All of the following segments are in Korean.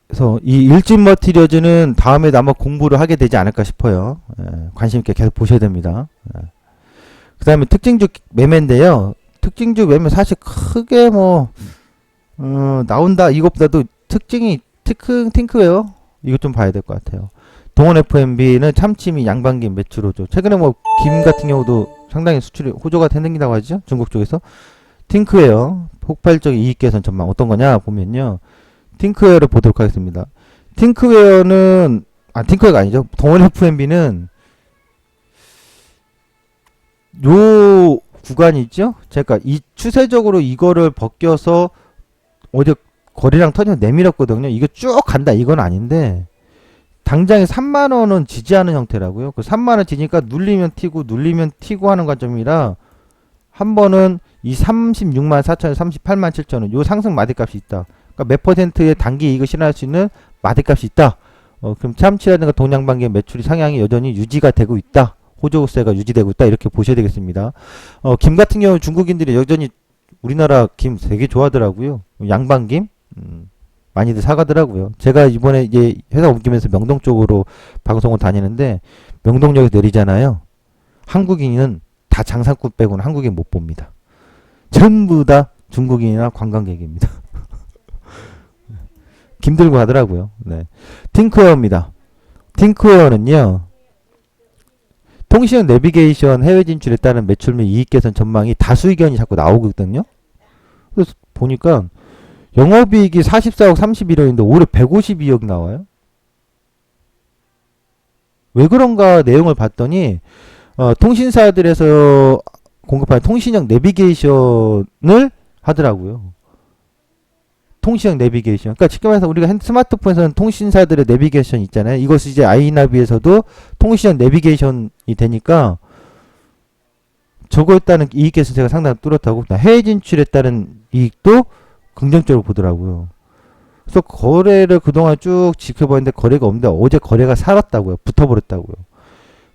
그래서 이 일진 머티리얼즈는 다음에 아마 공부를 하게 되지 않을까 싶어요. 관심 있게 계속 보셔야 됩니다. 그 다음에 특징주 매매인데요. 특징주 매매 사실 크게 뭐 나온다 이것보다도 특징이 팅크웨어 이것 좀 봐야 될 것 같아요. 동원 FMB는 참치미 양반김 매출호조. 최근에 뭐 김 같은 경우도 상당히 수출이 호조가 생긴다고 하죠. 중국 쪽에서. 팅크웨어 폭발적인 이익 개선 전망 어떤 거냐 보면요. 팅크웨어를 보도록 하겠습니다. 팅크웨어가 아니죠. 동원 FMB는 요 구간이 있죠. 제가 이 추세적으로 이거를 벗겨서 어제 거래량 터지면 내밀었거든요. 이거 쭉 간다 이건 아닌데 당장에 3만원은 지지하는 형태라고요. 그 3만원 지니까 눌리면 튀고 하는 관점이라 한 번은 이 36만 4천원, 38만 7천원 요 상승 마디값이 있다. 그러니까 몇 퍼센트의 단기 이익을 실현할 수 있는 마디값이 있다. 그럼 참치라든가 동양반기의 매출이 상향이 여전히 유지가 되고 있다. 호조세가 유지되고 있다. 이렇게 보셔야 되겠습니다. 김 같은 경우는 중국인들이 여전히 우리나라 김 되게 좋아하더라고요. 양반김 많이들 사가더라고요. 제가 이번에 이제 회사 옮기면서 명동 쪽으로 방송을 다니는데 명동역에서 내리잖아요. 한국인은 다 장사꾼 빼고는 한국인 못 봅니다. 전부 다 중국인이나 관광객입니다. 김 들고 가더라고요. 네. 팅크웨어입니다. 팅크웨어는요. 통신형 내비게이션 해외 진출에 따른 매출 및 이익 개선 전망이 다수 의견이 자꾸 나오거든요. 그래서 보니까 영업이익이 44억 31억인데 올해 152억 나와요. 왜 그런가 내용을 봤더니 통신사들에서 공급하는 통신형 내비게이션을 하더라고요. 통신형 내비게이션. 그러니까 쉽게 말해서 우리가 스마트폰에서는 통신사들의 내비게이션 있잖아요. 이것이 이제 아이나비에서도 통신형 내비게이션이 되니까 저거에 따른 이익 개선세가 상당히 뚜렷하고 해외 진출에 따른 이익도 긍정적으로 보더라고요. 그래서 거래를 그동안 쭉 지켜봤는데 거래가 없는데 어제 거래가 살았다고요. 붙어버렸다고요.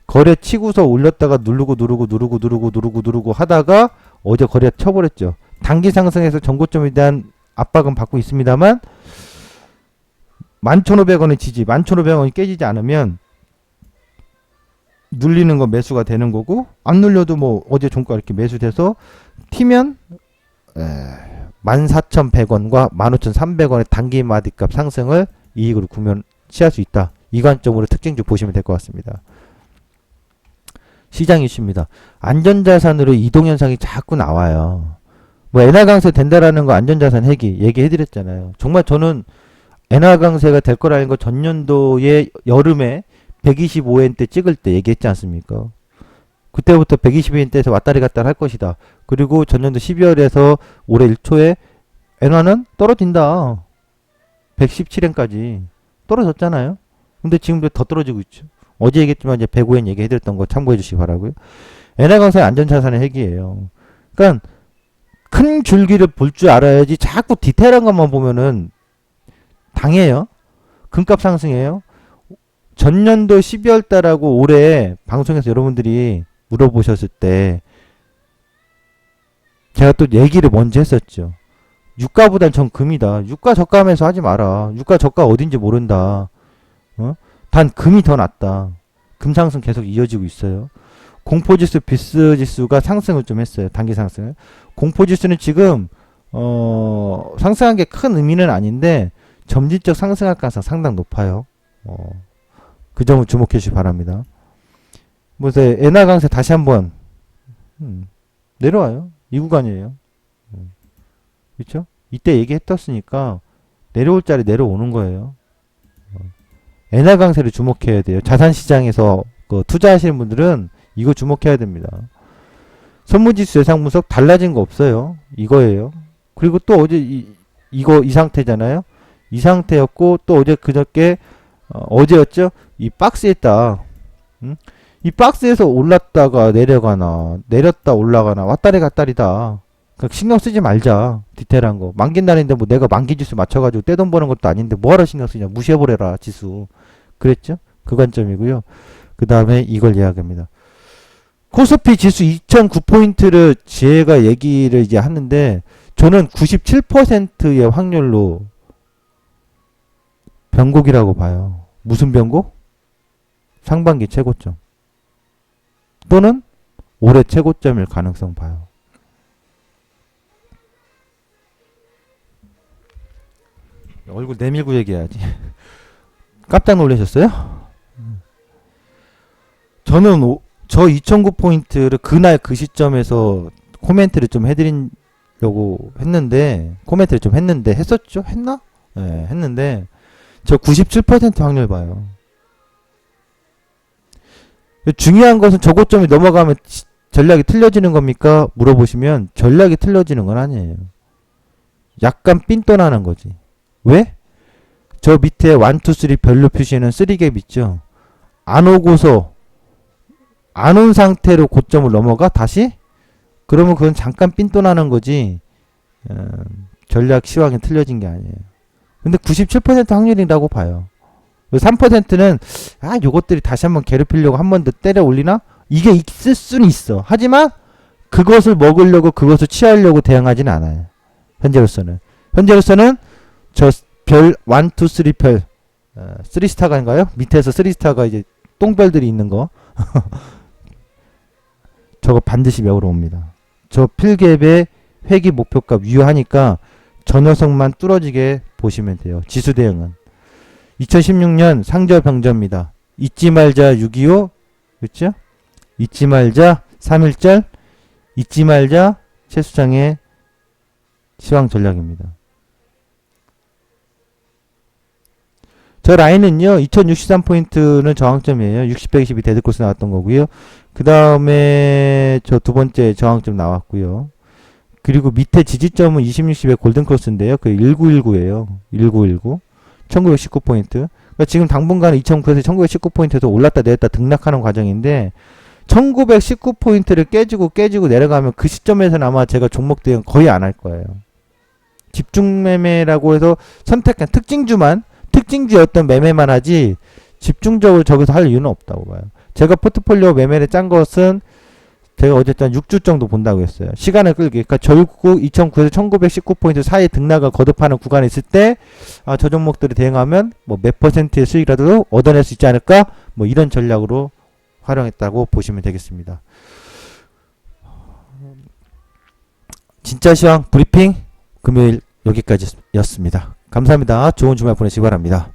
거래 치고서 올렸다가 누르고 하다가 어제 거래 쳐버렸죠. 단기 상승에서 전고점에 대한 압박은 받고 있습니다만 11,500원의 지지, 11,500원이 깨지지 않으면 눌리는 거 매수가 되는 거고 안 눌려도 뭐 어제 종가 이렇게 매수돼서 튀면 14,100원과 15,300원의 단기 마디값 상승을 이익으로 취할 수 있다. 이 관점으로 특징주 보시면 될 것 같습니다. 시장 이슈입니다. 안전자산으로 이동현상이 자꾸 나와요. 뭐 엔화 강세 된다라는 거 안전자산 얘기해드렸잖아요. 정말 저는 엔화 강세가 될 거라는 거 전년도에 여름에 125엔 때 찍을 때 얘기했지 않습니까? 그때부터 122엔대에서 왔다리 갔다리 할 것이다. 그리고 전년도 12월에서 올해 1초에 엔화는 떨어진다. 117엔까지 떨어졌잖아요. 근데 지금도 더 떨어지고 있죠. 어제 얘기했지만 이제 105엔 얘기해드렸던 거 참고해 주시기 바라고요. 엔화 강세의 안전자산의 핵이에요. 그러니까 큰 줄기를 볼 줄 알아야지 자꾸 디테일한 것만 보면은 당해요. 금값 상승해요. 전년도 12월 달하고 올해 방송에서 여러분들이 물어보셨을 때 제가 또 얘기를 먼저 했었죠. 유가보단 전 금이다. 유가 저가하면서 하지 마라. 유가 저가 어딘지 모른다. 단 금이 더 낫다. 금 상승 계속 이어지고 있어요. 공포지수 비스지수가 상승을 좀 했어요. 단기 상승을. 공포지수는 지금 상승한 게 큰 의미는 아닌데 점진적 상승할 가능성 상당히 높아요. 그 점을 주목해 주시기 바랍니다. 그래서 엔화 강세 다시 한번 내려와요. 이 구간이에요. 그렇죠? 이때 얘기했었으니까 내려올 자리 내려오는 거예요. 엔화 강세를 주목해야 돼요. 자산시장에서 투자하시는 분들은 이거 주목해야 됩니다. 선물지수 예상 분석 달라진 거 없어요. 이거예요. 그리고 또 어제 이 상태잖아요. 이 상태였고 또 어제 그저께 어제였죠. 이 박스에 있다. 이 박스에서 올랐다가 내려가나 내렸다 올라가나 왔다리 갔다리다. 그러니까 신경 쓰지 말자. 디테일한 거. 만기 날인데 뭐 내가 만기 지수 맞춰가지고 떼돈 버는 것도 아닌데 뭐하러 신경 쓰냐. 무시해버려라 지수. 그랬죠. 그 관점이고요. 그 다음에 이걸 이야기합니다. 코스피 지수 2009포인트를 제가 얘기를 이제 하는데 저는 97%의 확률로 변곡이라고 봐요. 무슨 변곡? 상반기 최고점. 또는 올해 최고점일 가능성 봐요. 얼굴 내밀고 얘기해야지. 깜짝 놀라셨어요? 저는 저 2009포인트를 그날 그 시점에서 코멘트를 좀 해드리려고 했는데, 코멘트를 좀 했는데, 했었죠? 했나? 네, 했는데, 저 97% 확률 봐요. 중요한 것은 저고점이 넘어가면 전략이 틀려지는 겁니까? 물어보시면 전략이 틀려지는 건 아니에요. 약간 삔또나는 거지. 왜? 저 밑에 1, 2, 3 별로 표시에는 3갭 있죠. 안 오고서 안 온 상태로 고점을 넘어가 다시? 그러면 그건 잠깐 삔또나는 거지. 전략 시황이 틀려진 게 아니에요. 근데 97% 확률이라고 봐요. 3%는 요것들이 다시 한번 괴롭히려고 한 번 더 때려 올리나? 이게 있을 수는 있어. 하지만 그것을 먹으려고 그것을 취하려고 대응하진 않아요. 현재로서는 저 별 1, 2, 3 별 3스타가인가요? 밑에서 3스타가 이제 똥별들이 있는 거 저거 반드시 매우러 옵니다. 저 필갭의 회귀 목표값 유효하니까 저 녀석만 뚫어지게 보시면 돼요. 지수 대응은 2016년 상저 병저입니다. 잊지 말자 6.25 그렇죠? 잊지 말자 3.1절 잊지 말자 최수장의 시황 전략입니다. 저 라인은요 2063포인트는 저항점이에요. 60, 122 데드코스 나왔던 거고요. 그 다음에 저 두 번째 저항점 나왔고요. 그리고 밑에 지지점은 26, 10의 골든크로스인데요. 그 1919예요. 1919 1919포인트. 그러니까 지금 당분간 2009에서 1919포인트에서 올랐다 내렸다 등락하는 과정인데 1919포인트를 깨지고 내려가면 그 시점에서는 아마 제가 종목 대응 거의 안 할 거예요. 집중매매라고 해서 선택한 특징주였던 매매만 하지 집중적으로 저기서 할 이유는 없다고 봐요. 제가 포트폴리오 매매를 짠 것은 제가 어쨌든 6주 정도 본다고 했어요. 시간을 끌기. 그러니까 결국 2009에서 1919포인트 사이에 등락을 거듭하는 구간이 있을 때, 저 종목들이 대응하면 뭐 몇 퍼센트의 수익이라도 얻어낼 수 있지 않을까? 뭐 이런 전략으로 활용했다고 보시면 되겠습니다. 진짜 시황 브리핑 금요일 여기까지였습니다. 감사합니다. 좋은 주말 보내시기 바랍니다.